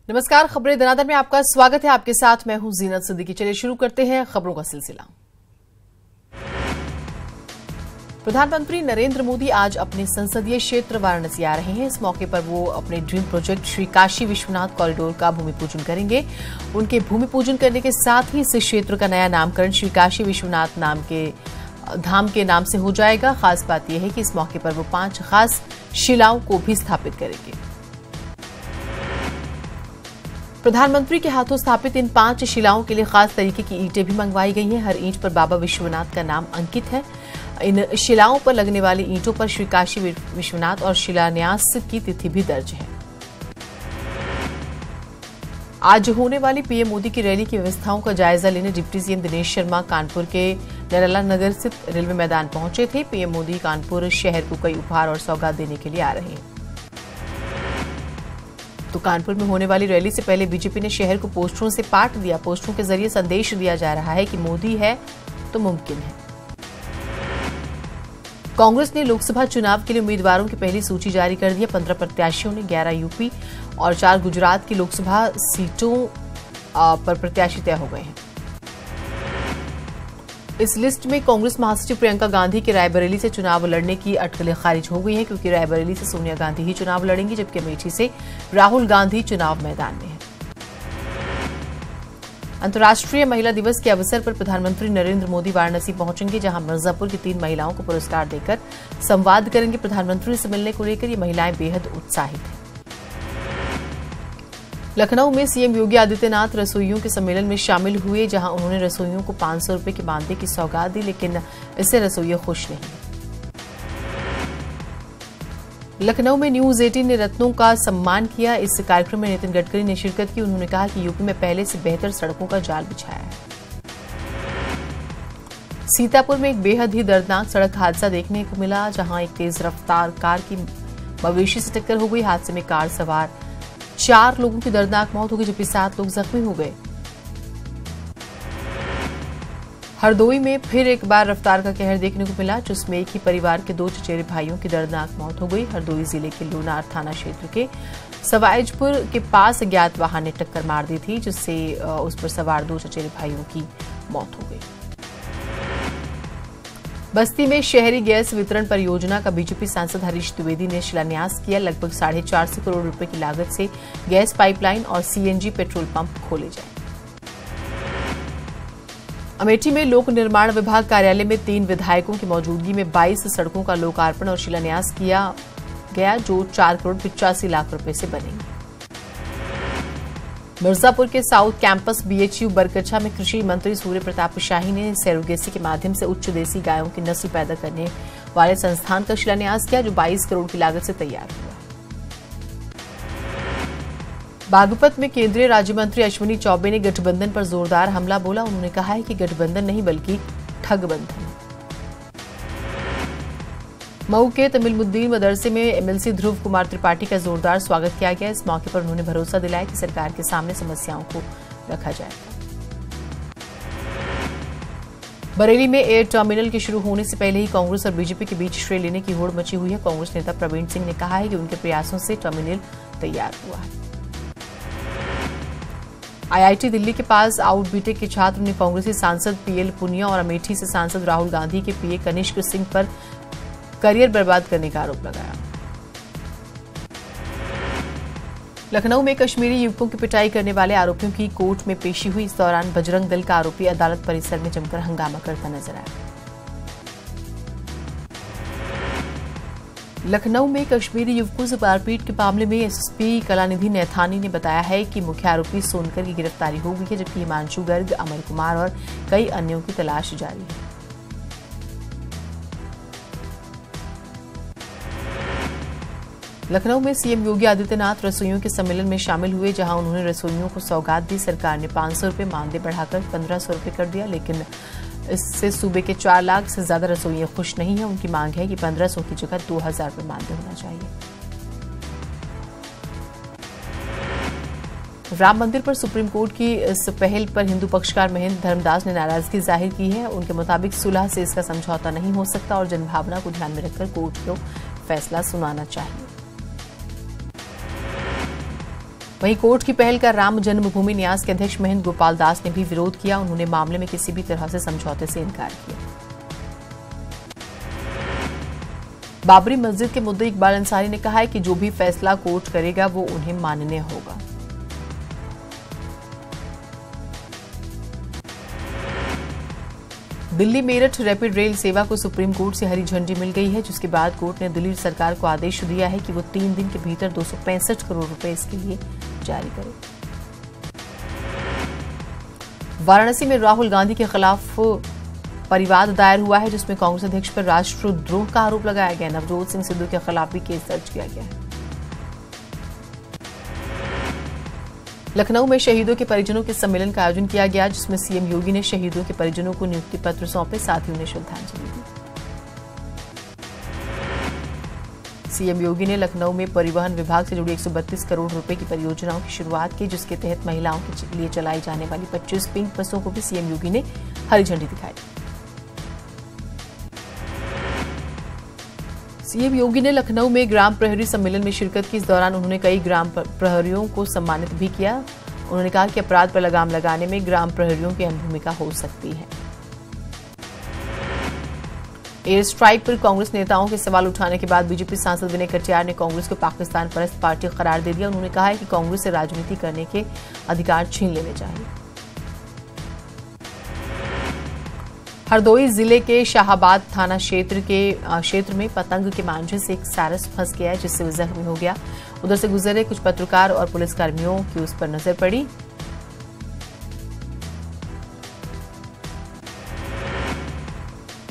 नमस्कार, खबरें दनादन में आपका स्वागत है। आपके साथ मैं हूं जीनत सिद्दीकी। चलिए शुरू करते हैं खबरों का सिलसिला। प्रधानमंत्री नरेंद्र मोदी आज अपने संसदीय क्षेत्र वाराणसी आ रहे हैं। इस मौके पर वो अपने dream project Shri Kashi Vishwanath corridor का भूमि पूजन करेंगे। उनके भूमि पूजन करने के साथ ही इस क्षेत्र का नया नामकरण श्री काशी विश्वनाथ धाम के नाम से हो जाएगा। खास बात यह है कि इस मौके पर वो 5 खास शिलाओं को भी स्थापित करेंगे। प्रधानमंत्री के हाथों स्थापित इन 5 शिलाओं के लिए खास तरीके की ईंटें भी मंगवाई गई हैं। हर ईंट पर बाबा विश्वनाथ का नाम अंकित है। इन शिलाओं पर लगने वाली ईंटों पर श्री काशी विश्वनाथ और शिलान्यास की तिथि भी दर्ज है। आज होने वाली पीएम मोदी की रैली की व्यवस्थाओं का जायजा लेने डिप्टी सीएम दिनेश शर्मा कानपुर के नरेला नगर स्थित रेलवे मैदान पहुंचे थे। पीएम मोदी कानपुर शहर को कई उपहार और सौगात देने के लिए आ रहे हैं। तो कानपुर में होने वाली रैली से पहले बीजेपी ने शहर को पोस्टरों से पाट दिया। पोस्टरों के जरिए संदेश दिया जा रहा है कि मोदी है तो मुमकिन है। कांग्रेस ने लोकसभा चुनाव के लिए उम्मीदवारों की पहली सूची जारी कर दी है। 15 प्रत्याशियों ने 11 यूपी और 4 गुजरात की लोकसभा सीटों पर प्रत्याशी तय हो गए हैं। इस लिस्ट में कांग्रेस महासचिव प्रियंका गांधी के रायबरेली से चुनाव लड़ने की अटकलें खारिज हो गई हैं, क्योंकि रायबरेली से सोनिया गांधी ही चुनाव लड़ेंगी, जबकि अमेठी से राहुल गांधी चुनाव मैदान में हैं। अंतर्राष्ट्रीय महिला दिवस के अवसर पर प्रधानमंत्री नरेंद्र मोदी वाराणसी पहुंचेंगे, जहां मिर्जापुर की 3 महिलाओं को पुरस्कार देकर संवाद करेंगे। प्रधानमंत्री से मिलने को लेकर ये महिलाएं बेहद उत्साहित हैं। लखनऊ में सीएम योगी आदित्यनाथ रसोइयों के सम्मेलन में शामिल हुए, जहां उन्होंने रसोइयों को 500 रुपए के मानदेय की सौगात दी, लेकिन इससे रसोइये खुश नहीं। लखनऊ में न्यूज 18 ने रत्नों का सम्मान किया। इस कार्यक्रम में नितिन गडकरी ने शिरकत की। उन्होंने कहा कि यूपी में पहले से बेहतर सड़कों का जाल बिछाया है। सीतापुर में एक बेहद ही दर्दनाक सड़क हादसा देखने को मिला, जहां एक तेज रफ्तार कार की मवेशी से टक्कर हो गई। हादसे में कार सवार 4 लोगों की दर्दनाक मौत हो गई, जबकि 7 लोग जख्मी हो गए। हरदोई में फिर एक बार रफ्तार का कहर देखने को मिला, जिसमें एक ही परिवार के 2 चचेरे भाइयों की दर्दनाक मौत हो गई। हरदोई जिले के लोनार थाना क्षेत्र के सवाइजपुर के पास अज्ञात वाहन ने टक्कर मार दी थी, जिससे उस पर सवार 2 चचेरे भाइयों की मौत हो गई। बस्ती में शहरी गैस वितरण परियोजना का बीजेपी सांसद हरीश द्विवेदी ने शिलान्यास किया। लगभग 450 करोड़ रुपए की लागत से गैस पाइपलाइन और सीएनजी पेट्रोल पंप खोले जाए। अमेठी में लोक निर्माण विभाग कार्यालय में 3 विधायकों की मौजूदगी में 22 सड़कों का लोकार्पण और शिलान्यास किया गया, जो 4 करोड़ 85 लाख रुपए से बनेंगे। मिर्जापुर के साउथ कैंपस बीएचयू बरकच्छा में कृषि मंत्री सूर्य प्रताप शाही ने सैरोगेसी के माध्यम से उच्च देसी गायों की नस्ल पैदा करने वाले संस्थान का शिलान्यास किया, जो 22 करोड़ की लागत से तैयार हुआ। बागपत में केंद्रीय राज्य मंत्री अश्विनी चौबे ने गठबंधन पर जोरदार हमला बोला। उन्होंने कहा है कि गठबंधन नहीं बल्कि ठगबंधन है। मऊ के तमिलमुद्दीन मदरसे में एमएलसी ध्रुव कुमार त्रिपाठी का जोरदार स्वागत किया गया। इस मौके पर उन्होंने भरोसा दिलाया कि सरकार के सामने समस्याओं को रखा जाएगा। बरेली में एयर टर्मिनल के शुरू होने से पहले ही कांग्रेस और बीजेपी के बीच श्रेय लेने की होड़ मची हुई है। कांग्रेस नेता प्रवीण सिंह ने कहा है कि उनके प्रयासों से टर्मिनल तैयार हुआ है। आईआईटी दिल्ली के पास आउट बीटेक के छात्र ने कांग्रेसी सांसद पीएल पुनिया और अमेठी से सांसद राहुल गांधी के पीए कनिष्क सिंह पर करियर बर्बाद करने का आरोप लगाया। लखनऊ में कश्मीरी युवकों की पिटाई करने वाले आरोपियों की कोर्ट में पेशी हुई। इस दौरान बजरंग दल का आरोपी अदालत परिसर में जमकर हंगामा करता नजर आया। लखनऊ में कश्मीरी युवकों से मारपीट के मामले में एसएसपी कलानिधि नैथानी ने बताया है कि मुख्य आरोपी सोनकर की गिरफ्तारी हो गई है, जबकि हिमांशु गर्ग, अमर कुमार और कई अन्यों की तलाश जारी है। लखनऊ में सीएम योगी आदित्यनाथ रसोइयों के सम्मेलन में शामिल हुए, जहां उन्होंने रसोइयों को सौगात दी। सरकार ने 500 रुपए मानदेय बढ़ाकर 1500 रुपए कर दिया, लेकिन इससे सूबे के 4 लाख से ज्यादा रसोइये खुश नहीं है। उनकी मांग है कि 1500 की जगह 2000 रुपए मानदेय होना चाहिए। राम मंदिर पर सुप्रीम कोर्ट की इस पहल पर हिंदू पक्षकार महेंद्र धर्मदास ने नाराजगी जाहिर की है। उनके मुताबिक सुलह से इसका समझौता नहीं हो सकता और जनभावना को ध्यान में रखकर कोर्ट को फैसला सुनाना चाहिए। वहीं कोर्ट की पहल का राम जन्मभूमि न्यास के अध्यक्ष महेंद्र गोपाल दास ने भी विरोध किया। उन्होंने मामले में किसी भी तरह से समझौते से इनकार किया। बाबरी मस्जिद के मुद्दे इकबाल अंसारी ने कहा है कि जो भी फैसला कोर्ट करेगा वो उन्हें माननीय होगा। दिल्ली मेरठ रैपिड रेल सेवा को सुप्रीम कोर्ट से हरी झंडी मिल गई है, जिसके बाद कोर्ट ने दिल्ली सरकार को आदेश दिया है कि वो 3 दिन के भीतर 265 करोड़ रुपए इसके लिए जारी करे। वाराणसी में राहुल गांधी के खिलाफ परिवाद दायर हुआ है, जिसमें कांग्रेस अध्यक्ष पर राष्ट्रद्रोह का आरोप लगाया गया। नवजोत सिंह सिद्धू के खिलाफ भी केस दर्ज किया गया है। लखनऊ में शहीदों के परिजनों के सम्मेलन का आयोजन किया गया, जिसमें सीएम योगी ने शहीदों के परिजनों को नियुक्ति पत्र सौंपे, साथ ही उन्हें श्रद्धांजलि दी। सीएम योगी ने लखनऊ में परिवहन विभाग से जुड़ी 132 करोड़ रुपए की परियोजनाओं की शुरुआत की, जिसके तहत महिलाओं के लिए चलाई जाने वाली 25 पिंक बसों को भी सीएम योगी ने हरी झंडी दिखाई। सीएम योगी ने लखनऊ में ग्राम प्रहरी सम्मेलन में शिरकत की। इस दौरान उन्होंने कई ग्राम प्रहरियों को सम्मानित भी किया। उन्होंने कहा कि अपराध पर लगाम लगाने में ग्राम प्रहरियों की अहम भूमिका हो सकती है। एयर स्ट्राइक पर कांग्रेस नेताओं के सवाल उठाने के बाद बीजेपी सांसद विनय कटियार ने कांग्रेस को पाकिस्तान परस्त पार्टी करार दे दिया। उन्होंने कहा है कि कांग्रेस से राजनीति करने के अधिकार छीन लेने चाहिए। हरदोई जिले के शाहाबाद थाना क्षेत्र में पतंग के मांझे से एक सारस फंस गया है, जिससे वो जख्मी हो गया। उधर से गुजरे कुछ पत्रकार और पुलिसकर्मियों की उस पर नजर पड़ी।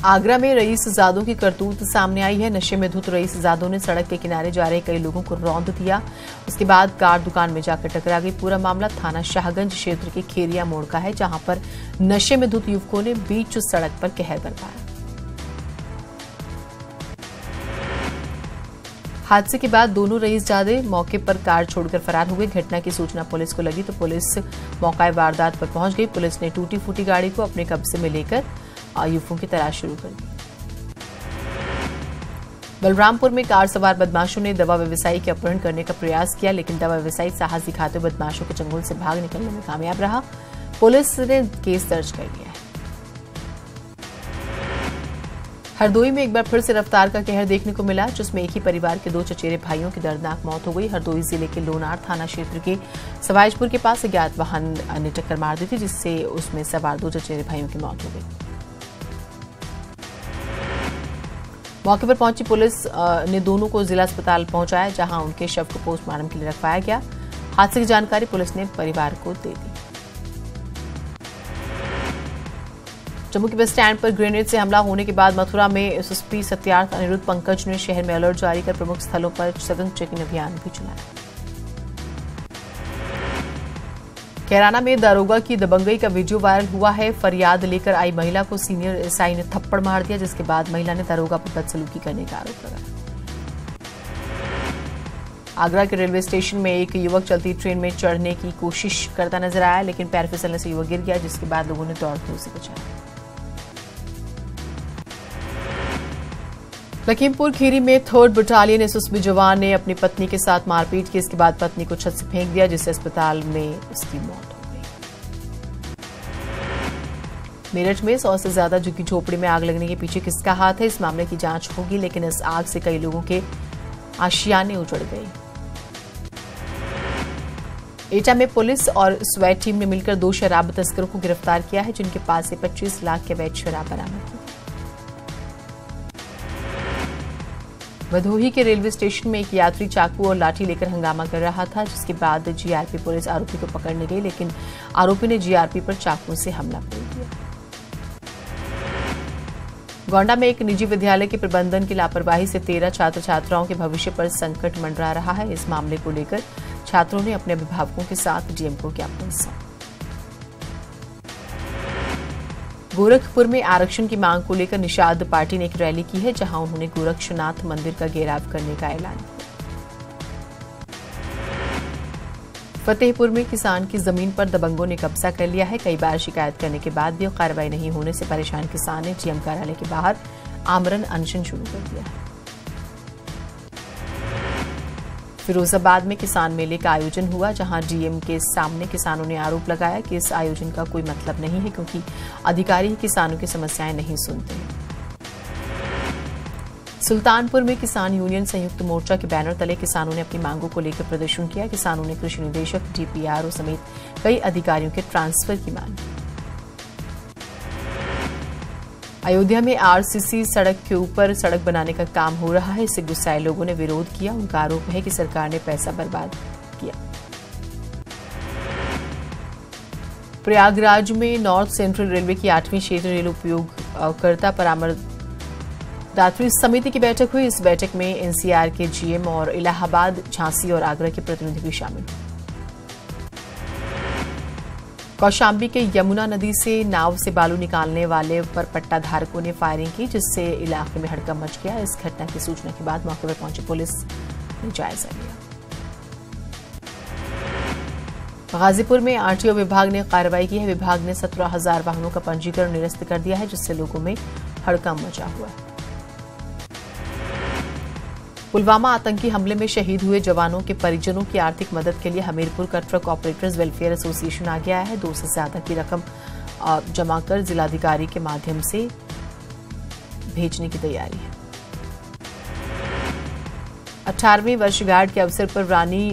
आगरा में रईसजादों की करतूत सामने आई है। नशे में धुत रईसजादों ने सड़क के किनारे जा रहे कई लोगों को रौंद दिया। उसके बाद कार दुकान में जाकर टकरा गई। पूरा मामला थाना शाहगंज क्षेत्र के खेरिया मोड़ का है, जहां पर नशे में धुत युवकों ने बीच सड़क पर कहर बरपाया। हादसे के बाद दोनों रईसजादे मौके पर कार छोड़कर फरार हो गए। घटना की सूचना पुलिस को लगी तो पुलिस मौका वारदात पर पहुंच गई। पुलिस ने टूटी फूटी गाड़ी को अपने कब्जे में लेकर युवकों की तलाश शुरू कर दी। बलरामपुर में कार सवार बदमाशों ने दवा व्यवसायी के अपहरण करने का प्रयास किया, लेकिन दवा व्यवसायी साहस दिखाते हुए बदमाशों के चंगुल से भाग निकलने में कामयाब रहा। पुलिस ने केस दर्ज कर लिया है। हरदोई में एक बार फिर से रफ्तार का कहर देखने को मिला, जिसमें एक ही परिवार के 2 चचेरे भाइयों की दर्दनाक मौत हो गई। हरदोई जिले के लोनार थाना क्षेत्र के सवाईजपुर के पास अज्ञात वाहन ने टक्कर मार दी थी, जिससे उसमें सवार 2 चचेरे भाइयों की मौत हो गई। मौके पर पहुंची पुलिस ने दोनों को जिला अस्पताल पहुंचाया, जहां उनके शव को पोस्टमार्टम के लिए रखवाया गया। हादसे की जानकारी पुलिस ने परिवार को दे दी। जम्मू के बस स्टैंड पर ग्रेनेड से हमला होने के बाद मथुरा में एसएसपी सत्यार्थ अनिरुद्ध पंकज ने शहर में अलर्ट जारी कर प्रमुख स्थलों पर सघन चेकिंग अभियान भी चलाया। कैराना में दारोगा की दबंगई का वीडियो वायरल हुआ है। फरियाद लेकर आई महिला को सीनियर एसआई ने थप्पड़ मार दिया, जिसके बाद महिला ने दारोगा पर बदसलूकी करने का आरोप लगाया। आगरा के रेलवे स्टेशन में एक युवक चलती ट्रेन में चढ़ने की कोशिश करता नजर आया, लेकिन पैर फिसलने से युवक गिर गया, जिसके बाद लोगों ने दौड़कर उसे बचाया। लखीमपुर खीरी में 3rd बटालियन एसएसबी जवान ने अपनी पत्नी के साथ मारपीट की। इसके बाद पत्नी को छत से फेंक दिया, जिससे अस्पताल में उसकी मौत हो गई। मेरठ में 100 से ज्यादा झुग्गी झोपड़ी में आग लगने के पीछे किसका हाथ है, इस मामले की जांच होगी, लेकिन इस आग से कई लोगों के आशियाने उजड़ गए। एटा में पुलिस और स्वैट टीम ने मिलकर 2 शराब तस्करों को गिरफ्तार किया है, जिनके पास से 25 लाख के अवैध शराब बरामद की। भदोही के रेलवे स्टेशन में एक यात्री चाकू और लाठी लेकर हंगामा कर रहा था, जिसके बाद जीआरपी पुलिस आरोपी को पकड़ने गई, लेकिन आरोपी ने जीआरपी पर चाकू से हमला कर दिया। गोंडा में एक निजी विद्यालय के प्रबंधन की लापरवाही से 13 छात्र छात्राओं के भविष्य पर संकट मंडरा रहा है। इस मामले को लेकर छात्रों ने अपने अभिभावकों के साथ डीएम को ज्ञापन सौंपा। गोरखपुर में आरक्षण की मांग को लेकर निषाद पार्टी ने एक रैली की है, जहां उन्होंने गोरक्षनाथ मंदिर का घेराव करने का ऐलान किया। फतेहपुर में किसान की जमीन पर दबंगों ने कब्जा कर लिया है। कई बार शिकायत करने के बाद भी कार्रवाई नहीं होने से परेशान किसान ने डीएम कार्यालय के बाहर आमरण अनशन शुरू कर दिया है। फिरोजाबाद में किसान मेले का आयोजन हुआ, जहां डीएम के सामने किसानों ने आरोप लगाया कि इस आयोजन का कोई मतलब नहीं है क्योंकि अधिकारी किसानों की समस्याएं नहीं सुनते हैं। सुल्तानपुर में किसान यूनियन संयुक्त मोर्चा के बैनर तले किसानों ने अपनी मांगों को लेकर प्रदर्शन किया। किसानों ने कृषि निदेशक, डीपीआरओ समेत कई अधिकारियों के ट्रांसफर की मांग की। अयोध्या में आरसीसी सड़क के ऊपर सड़क बनाने का काम हो रहा है, इससे गुस्साए लोगों ने विरोध किया। उनका आरोप है कि सरकार ने पैसा बर्बाद किया। प्रयागराज में नॉर्थ सेंट्रल रेलवे की 8वीं क्षेत्र रेल उपयोगकर्ता परामर्शदात्री समिति की बैठक हुई। इस बैठक में एनसीआर के जीएम और इलाहाबाद, झांसी और आगरा के प्रतिनिधि भी शामिल हुए। कौशाम्बी के यमुना नदी से नाव से बालू निकालने वाले पर पट्टा धारकों ने फायरिंग की, जिससे इलाके में हड़कंप मच गया। इस घटना की सूचना के बाद मौके पर पहुंची पुलिस ने जायजा लिया। गाजीपुर में आरटीओ विभाग ने कार्रवाई की है। विभाग ने 17,000 वाहनों का पंजीकरण निरस्त कर दिया है, जिससे लोगों में हड़कंप मचा हुआ है। पुलवामा आतंकी हमले में शहीद हुए जवानों के परिजनों की आर्थिक मदद के लिए हमीरपुर का ट्रक ऑपरेटर्स वेलफेयर एसोसिएशन आगे आया है। 2 से ज्यादा की रकम जमा कर जिलाधिकारी के माध्यम से भेजने की तैयारी है। 18वीं वर्षगांठ के अवसर पर रानी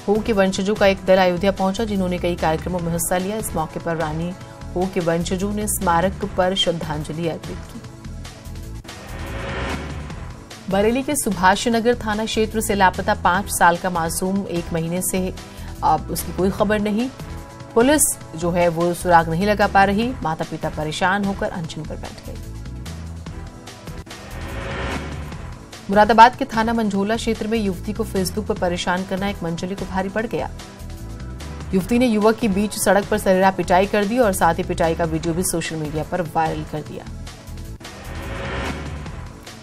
हो के वंशजों का एक दल अयोध्या पहुंचा, जिन्होंने कई कार्यक्रमों में हिस्सा लिया। इस मौके पर रानी हो के वंशजों ने स्मारक पर श्रद्धांजलि अर्पित की। बरेली के सुभाष नगर थाना क्षेत्र से लापता 5 साल का मासूम 1 महीने से अब उसकी कोई खबर नहीं। पुलिस जो है वो सुराग नहीं लगा पा रही। माता पिता परेशान होकर अनशन पर बैठ गए। मुरादाबाद के थाना मंझोला क्षेत्र में युवती को फेसबुक पर परेशान करना एक मंचले को भारी पड़ गया। युवती ने युवक के बीच सड़क पर सरेराह पिटाई कर दी और साथ ही पिटाई का वीडियो भी सोशल मीडिया पर वायरल कर दिया।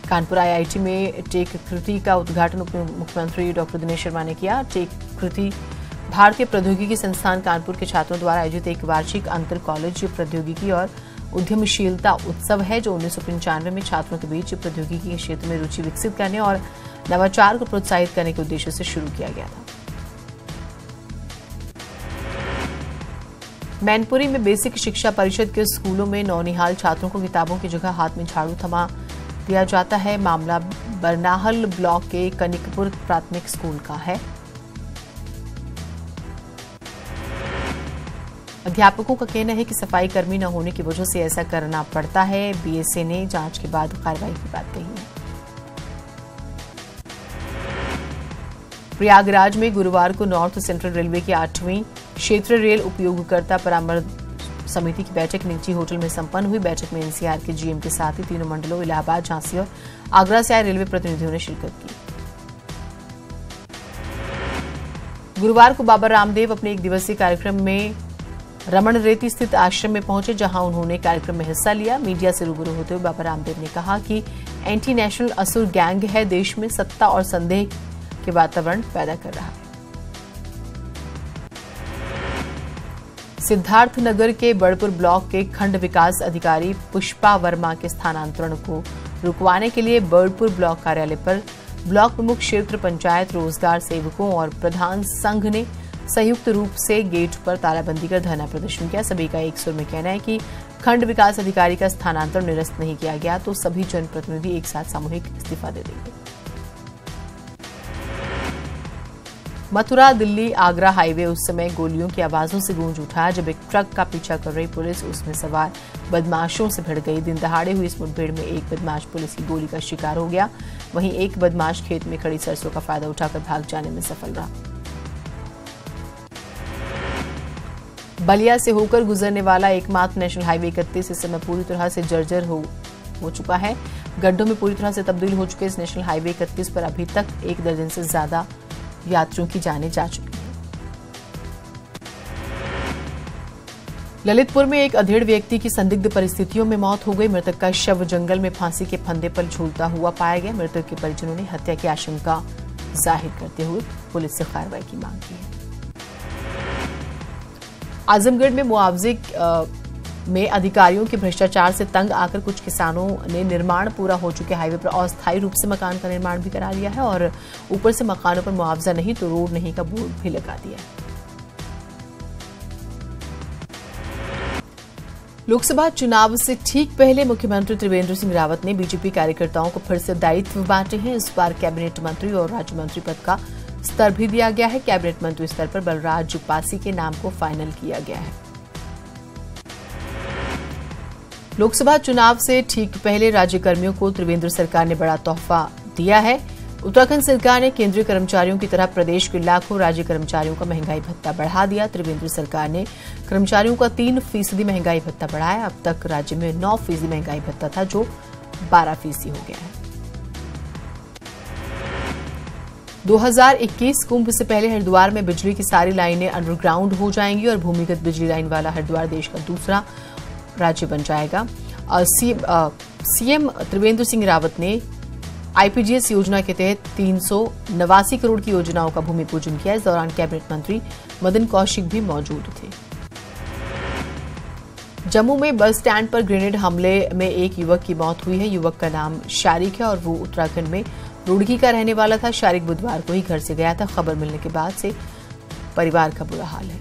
कानपुर आईआईटी में टेक कृति का उद्घाटन उप मुख्यमंत्री डॉक्टर दिनेश शर्मा ने किया। टेक कृति भारतीय प्रौद्योगिकी संस्थान कानपुर के छात्रों द्वारा आयोजित एक वार्षिक अंतर कॉलेज प्रौद्योगिकी और उद्यमशीलता उत्सव है, जो 1995 में छात्रों के बीच प्रौद्योगिकी के क्षेत्र में रुचि विकसित करने और नवाचार को प्रोत्साहित करने के उद्देश्य से शुरू किया गया था। मैनपुरी में बेसिक शिक्षा परिषद के स्कूलों में नौनिहाल छात्रों को किताबों की जगह हाथ में झाड़ू थमा दिया जाता है। मामला बरनाहल ब्लॉक के कनिकपुर प्राथमिक स्कूल का है। अध्यापकों का कहना है कि सफाई कर्मी न होने की वजह से ऐसा करना पड़ता है। बीएसए ने जांच के बाद कार्रवाई की बात कही है। प्रयागराज में गुरुवार को नॉर्थ सेंट्रल रेलवे की 8वीं क्षेत्र रेल उपयोगकर्ता परामर्श समिति की बैठक निजी होटल में संपन्न हुई। बैठक में एनसीआर के जीएम के साथ ही तीनों मंडलों इलाहाबाद, झांसी और आगरा से आए रेलवे प्रतिनिधियों ने शिरकत की। गुरुवार को बाबा रामदेव अपने 1 दिवसीय कार्यक्रम में रमण रेती स्थित आश्रम में पहुंचे, जहां उन्होंने कार्यक्रम में हिस्सा लिया। मीडिया से रूबरू होते हुए बाबा रामदेव ने कहा कि एंटी नेशनल असुर गैंग है, देश में सत्ता और संदेह के वातावरण पैदा कर रहा है। सिद्धार्थनगर के बड़पुर ब्लॉक के खंड विकास अधिकारी पुष्पा वर्मा के स्थानांतरण को रुकवाने के लिए बड़पुर ब्लॉक कार्यालय पर ब्लॉक प्रमुख, क्षेत्र पंचायत, रोजगार सेवकों और प्रधान संघ ने संयुक्त रूप से गेट पर तालाबंदी कर धरना प्रदर्शन किया। सभी का एक सुर में कहना है कि खंड विकास अधिकारी का स्थानांतरण निरस्त नहीं किया गया तो सभी जनप्रतिनिधि एक साथ सामूहिक इस्तीफा दे देंगे। मथुरा दिल्ली आगरा हाईवे उस समय गोलियों की आवाजों से गूंज उठा जब एक ट्रक का पीछा कर रही पुलिस उसमें सवार बदमाशों से भिड़ गई। दिन दहाड़े हुई इस मुठभेड़ में एक बदमाश पुलिस की गोली का शिकार हो गया, वहीं एक बदमाश खेत में खड़ी सरसों का फायदा उठाकर भाग जाने में सफल रहा। बलिया से होकर गुजरने वाला एकमात्र नेशनल हाईवे 31 इस समय पूरी तरह से जर्जर हो चुका है। गड्ढों में पूरी तरह से तब्दील हो चुके इस नेशनल हाईवे 31 पर अभी तक 1 दर्जन से ज्यादा यात्रियों की जानें जा चुकी हैं। ललितपुर में एक अधेड़ व्यक्ति की संदिग्ध परिस्थितियों में मौत हो गई। मृतक का शव जंगल में फांसी के फंदे पर झूलता हुआ पाया गया। मृतक के परिजनों ने हत्या की आशंका जाहिर करते हुए पुलिस से कार्रवाई की मांग की है। आजमगढ़ में मुआवजे में अधिकारियों के भ्रष्टाचार से तंग आकर कुछ किसानों ने निर्माण पूरा हो चुके हाईवे पर अस्थायी रूप से मकान का निर्माण भी करा लिया है और ऊपर से मकानों पर मुआवजा नहीं तो रोड नहीं का बोर्ड भी लगा दिया है। लोकसभा चुनाव से ठीक पहले मुख्यमंत्री त्रिवेंद्र सिंह रावत ने बीजेपी कार्यकर्ताओं को फिर से दायित्व बांटे हैं। इस बार कैबिनेट मंत्री और राज्य मंत्री पद का स्तर भी दिया गया है। कैबिनेट मंत्री स्तर पर बलराज पासी के नाम को फाइनल किया गया है। लोकसभा चुनाव से ठीक पहले राज्य कर्मियों को त्रिवेंद्र सरकार ने बड़ा तोहफा दिया है। उत्तराखंड सरकार ने केंद्रीय कर्मचारियों की तरह प्रदेश के लाखों राज्य कर्मचारियों का महंगाई भत्ता बढ़ा दिया। त्रिवेंद्र सरकार ने कर्मचारियों का 3% महंगाई भत्ता बढ़ाया। अब तक राज्य में 9% महंगाई भत्ता था जो 12% हो गया है। 2021 कुंभ से पहले हरिद्वार में बिजली की सारी लाइनें अंडरग्राउंड हो जाएंगी और भूमिगत बिजली लाइन वाला हरिद्वार देश का दूसरा राज्य बन जाएगा। सीएम त्रिवेंद्र सिंह रावत ने आईपीजीएस योजना के तहत 389 करोड़ की योजनाओं का भूमि पूजन किया। इस दौरान कैबिनेट मंत्री मदन कौशिक भी मौजूद थे। जम्मू में बस स्टैंड पर ग्रेनेड हमले में एक युवक की मौत हुई है। युवक का नाम शारिक है और वो उत्तराखंड में रुड़की का रहने वाला था। शारिक बुधवार को ही घर से गया था। खबर मिलने के बाद से परिवार का बुरा हाल है।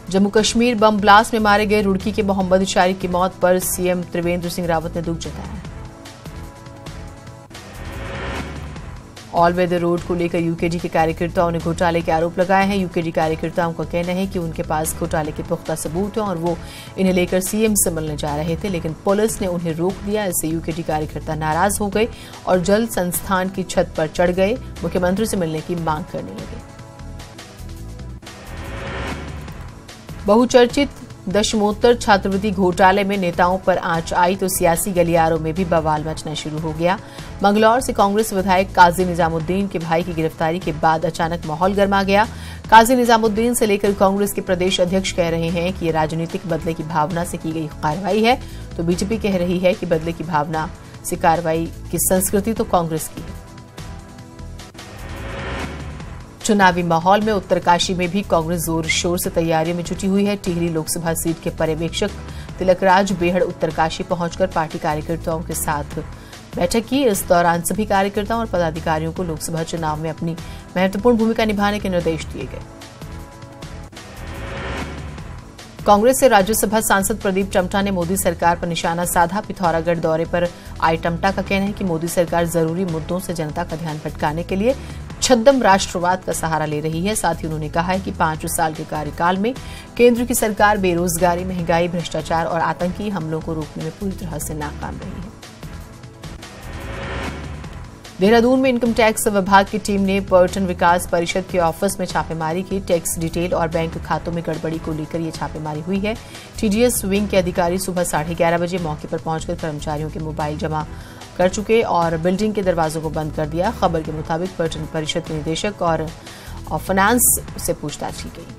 जम्मू कश्मीर बम ब्लास्ट में मारे गए रुड़की के मोहम्मद शारिक की मौत पर सीएम त्रिवेंद्र सिंह रावत ने दुख जताया है। ऑल वेदर रोड को लेकर यूकेडी के कार्यकर्ताओं ने घोटाले के आरोप लगाए हैं। यूकेडी कार्यकर्ताओं का कहना है कि उनके पास घोटाले के पुख्ता सबूत हैं और वो इन्हें लेकर सीएम से मिलने जा रहे थे, लेकिन पुलिस ने उन्हें रोक दिया। इससे यूकेडी कार्यकर्ता नाराज हो गए और जल संस्थान की छत पर चढ़ गए। मुख्यमंत्री से मिलने की मांग करने लगे। बहुचर्चित दशमोत्तर छात्रवृत्ति घोटाले में नेताओं पर आंच आई तो सियासी गलियारों में भी बवाल मचना शुरू हो गया। मंगलौर से कांग्रेस विधायक काजी निजामुद्दीन के भाई की गिरफ्तारी के बाद अचानक माहौल गर्मा गया। काजी निजामुद्दीन से लेकर कांग्रेस के प्रदेश अध्यक्ष कह रहे हैं कि ये राजनीतिक बदले की भावना से की गई कार्रवाई है, तो बीजेपी कह रही है कि बदले की भावना से कार्रवाई की संस्कृति तो कांग्रेस की है। चुनावी माहौल में उत्तरकाशी में भी कांग्रेस जोर शोर से तैयारियों में जुटी हुई है। टिहरी लोकसभा सीट के पर्यवेक्षक तिलकराज बेहड़ उत्तरकाशी पहुंचकर पार्टी कार्यकर्ताओं के साथ बैठक की। इस दौरान सभी कार्यकर्ताओं और पदाधिकारियों को लोकसभा चुनाव में अपनी महत्वपूर्ण भूमिका निभाने के निर्देश दिए गए। कांग्रेस से राज्यसभा सांसद प्रदीप टमटा ने मोदी सरकार पर निशाना साधा। पिथौरागढ़ दौरे पर आए टमटा का कहना है कि मोदी सरकार जरूरी मुद्दों से जनता का ध्यान भटकाने के लिए छद्म राष्ट्रवाद का सहारा ले रही है। साथ ही उन्होंने कहा है कि 5 साल के कार्यकाल में केंद्र की सरकार बेरोजगारी, महंगाई, भ्रष्टाचार और आतंकी हमलों को रोकने में पूरी तरह से नाकाम रही है। देहरादून में इनकम टैक्स विभाग की टीम ने पर्यटन विकास परिषद के ऑफिस में छापेमारी की। टैक्स डिटेल और बैंक खातों में गड़बड़ी को लेकर ये छापेमारी हुई है। टीडीएस विंग के अधिकारी सुबह 11:30 बजे मौके पर पहुंचकर कर्मचारियों के मोबाइल जमा कर चुके और बिल्डिंग के दरवाजों को बंद कर दिया। खबर के मुताबिक पर्यटन परिषद के निदेशक और फाइनेंस से पूछताछ की गई।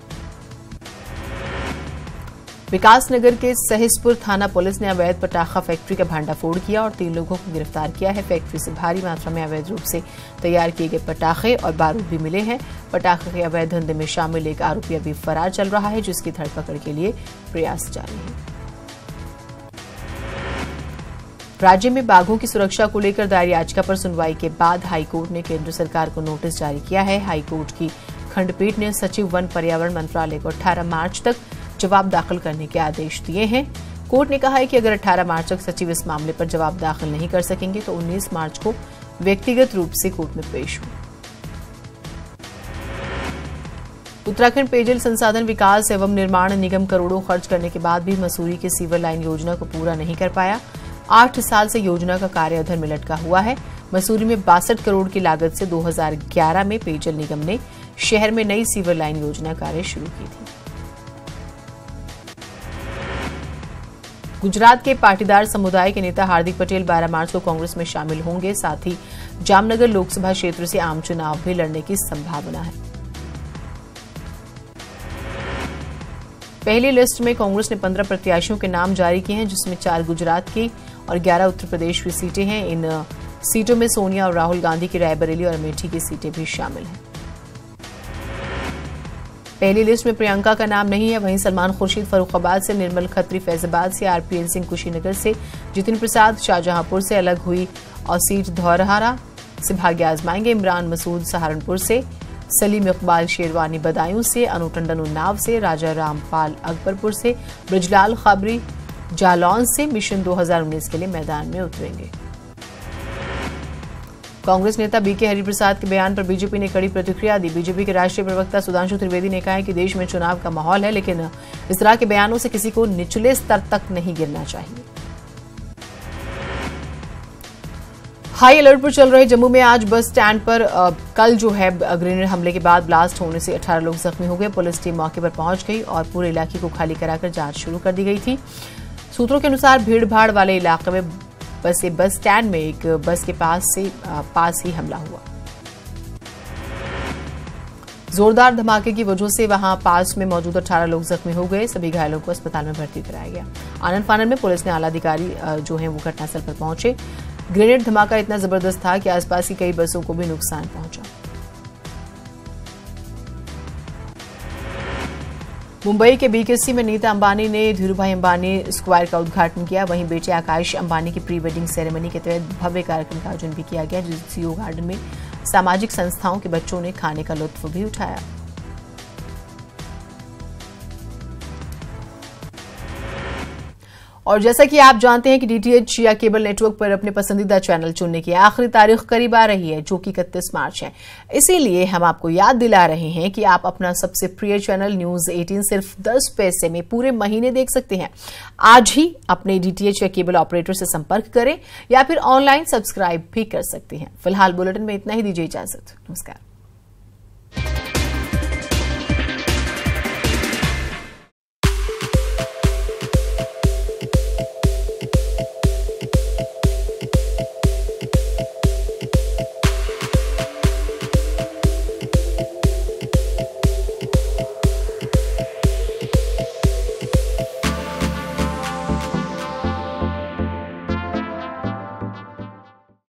विकासनगर के सहिसपुर थाना पुलिस ने अवैध पटाखा फैक्ट्री का भांडाफोड़ किया और 3 लोगों को गिरफ्तार किया है। फैक्ट्री से भारी मात्रा में अवैध रूप से तैयार किए गए पटाखे और बारूद भी मिले हैं। पटाखे के अवैध धंधे में शामिल एक आरोपी अभी फरार चल रहा है, जिसकी धरपकड़ के लिए प्रयास जारी है। राज्य में बाघों की सुरक्षा को लेकर दायर याचिका पर सुनवाई के बाद हाईकोर्ट ने केंद्र सरकार को नोटिस जारी किया है। हाईकोर्ट की खंडपीठ ने सचिव वन पर्यावरण मंत्रालय को 18 मार्च तक जवाब दाखिल करने के आदेश दिए हैं। कोर्ट ने कहा है कि अगर 18 मार्च तक सचिव इस मामले पर जवाब दाखिल नहीं कर सकेंगे तो 19 मार्च को व्यक्तिगत रूप से कोर्ट में पेश हों। उत्तराखंड पेयजल संसाधन विकास एवं निर्माण निगम करोड़ों खर्च करने के बाद भी मसूरी के सीवर लाइन योजना को पूरा नहीं कर पाया। 8 साल से योजना का कार्य अधर में लटका हुआ है। मसूरी में 62 करोड़ की लागत से 2011 में पेयजल निगम ने शहर में नई सीवर लाइन योजना कार्य शुरू की थी। गुजरात के पाटीदार समुदाय के नेता हार्दिक पटेल 12 मार्च को कांग्रेस में शामिल होंगे। साथ ही जामनगर लोकसभा क्षेत्र से आम चुनाव भी लड़ने की संभावना है। पहली लिस्ट में कांग्रेस ने 15 प्रत्याशियों के नाम जारी किए हैं, जिसमें 4 गुजरात की और 11 उत्तर प्रदेश की सीटें हैं। इन सीटों में सोनिया और राहुल गांधी की रायबरेली और अमेठी की सीटें भी शामिल हैं। पहली लिस्ट में प्रियंका का नाम नहीं है। वहीं सलमान खुर्शीद फर्रुखाबाद से, निर्मल खत्री फैजाबाद से, आरपीएन सिंह कुशीनगर से, जितिन प्रसाद शाहजहांपुर से अलग हुई और सीट धौरहरा से भाग्य आजमाएंगे। इमरान मसूद सहारनपुर से, सलीम इकबाल शेरवानी बदायूं से, अनु टंडन उन्नाव से, राजा रामपाल अकबरपुर से, ब्रजलाल खबरी जालौन से मिशन 2019 के लिए मैदान में उतरेंगे। कांग्रेस नेता बीके हरिप्रसाद के बयान पर बीजेपी ने कड़ी प्रतिक्रिया दी। बीजेपी के राष्ट्रीय प्रवक्ता सुधांशु त्रिवेदी ने कहा है कि देश में चुनाव का माहौल है, लेकिन इस तरह के बयानों से किसी को निचले स्तर तक नहीं गिरना चाहिए। हाई अलर्ट पर चल रहे जम्मू में आज बस स्टैंड पर कल जो है ग्रेनेड हमले के बाद ब्लास्ट होने से 18 लोग जख्मी हो गए। पुलिस टीम मौके पर पहुंच गई और पूरे इलाके को खाली कराकर जांच शुरू कर दी गई थी। सूत्रों के अनुसार भीड़ भाड़ वाले इलाके में बस स्टैंड में एक बस के पास ही हमला हुआ। जोरदार धमाके की वजह से वहां पास में मौजूद 18 लोग जख्मी हो गए। सभी घायलों को अस्पताल में भर्ती कराया गया। आनंद फानन में पुलिस ने आला अधिकारी जो है वो घटनास्थल पर पहुंचे। ग्रेनेड धमाका इतना जबरदस्त था कि आसपास की कई बसों को भी नुकसान पहुंचा। मुंबई के बीकेसी में नीता अंबानी ने धीरूभाई अंबानी स्क्वायर का उद्घाटन किया। वहीं बेटे आकाश अंबानी की प्री वेडिंग सेरेमनी के तहत भव्य कार्यक्रम का आयोजन भी किया गया, जिस सीओ गार्डन में सामाजिक संस्थाओं के बच्चों ने खाने का लुत्फ भी उठाया। और जैसा कि आप जानते हैं कि डीटीएच या केबल नेटवर्क पर अपने पसंदीदा चैनल चुनने की आखिरी तारीख करीब आ रही है, जो कि 31 मार्च है। इसीलिए हम आपको याद दिला रहे हैं कि आप अपना सबसे प्रिय चैनल न्यूज 18 सिर्फ 10 पैसे में पूरे महीने देख सकते हैं। आज ही अपने डीटीएच या केबल ऑपरेटर से संपर्क करें या फिर ऑनलाइन सब्सक्राइब भी कर सकते हैं। फिलहाल बुलेटिन में इतना ही, दीजिए इजाजत। नमस्कार।